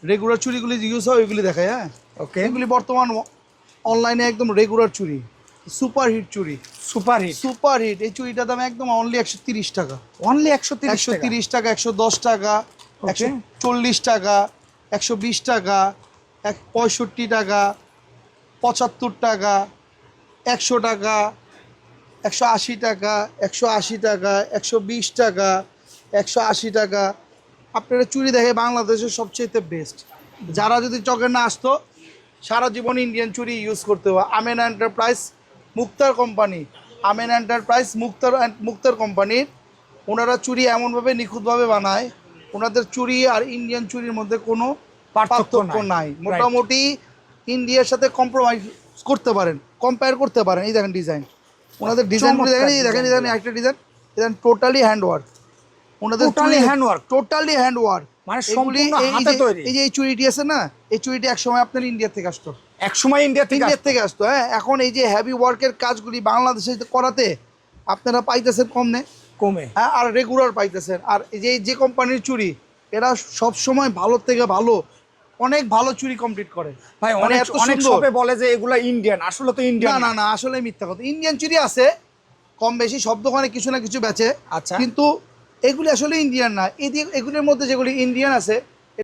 Regular চুড়িগুলি use হয় ওইগুলি দেখায়। হ্যাঁ, ওকে, এগুলি বর্তমান অনলাইনে একদম রেগুলার চুড়ি, সুপার হিট চুড়ি। Super hit. সুপার হিট এই চুড়িটার দাম একদম অনলি 130 টাকা। অনলি 130 টাকা। 130 টাকা, 110 টাকা, 140 টাকা, 120 টাকা, 65 টাকা, 75 টাকা, 100 টাকা, 180 টাকা, 180 টাকা, 120 টাকা, 180 টাকা। আপনারা চুড়ি দেখে বাংলাদেশের সবচেয়ে বেস্ট। যারা যদি চকের না আসতো, সারা জীবন ইন্ডিয়ান চুড়ি ইউজ করতে হবে। আমেনা এন্টারপ্রাইজ, মুক্তার কোম্পানি, আমেনা এন্টারপ্রাইজ মুক্তার কোম্পানির ওনারা চুড়ি এমনভাবে নিখুঁতভাবে বানায়, ওনাদের চুড়ি আর ইন্ডিয়ান চুড়ির মধ্যে কোনো পার্থক্য নাই। মোটামুটি ইন্ডিয়ার সাথে কম্প্রোমাইজ করতে পারেন, কম্পেয়ার করতে পারেন। এই দেখেন ডিজাইন, ওনাদের ডিজাইনগুলো দেখেন, এই দেখেন একটা ডিজাইন, দেখেন টোটালি হ্যান্ড ওয়ার্ক। ওনাদের totally hand work, totally hand work, মানে সম্পূর্ণ হাতে তৈরি। এই যে এই চুড়িটি আছে না, এই চুড়িটি একসময় আপনার ইন্ডিয়া থেকে আসতো, একসময় ইন্ডিয়া থেকে আসতো। হ্যাঁ, এখন এই যে হেভি ওয়ার্কের কাজগুলি বাংলাদেশে করাতে আপনারা পাইতেছেন কমে, হ্যাঁ, আর রেগুলার পাইতেছেন। আর এই যে কোম্পানির চুড়ি, এরা সব সময় ভালো থেকে ভালো, অনেক ভালো চুড়ি কমপ্লিট করে ভাই। অনেক শপে বলে যে এগুলা ইন্ডিয়ান, আসলে তো ইন্ডিয়ান না, আসলে মিথ্যা কথা। ইন্ডিয়ান চুড়ি আছে কম বেশি, সব দোকানে কিছু না কিছু বেচে, আচ্ছা, কিন্তু এগুলি আসলে ইন্ডিয়ান না। এগুলির মধ্যে যেগুলি ইন্ডিয়ান আছে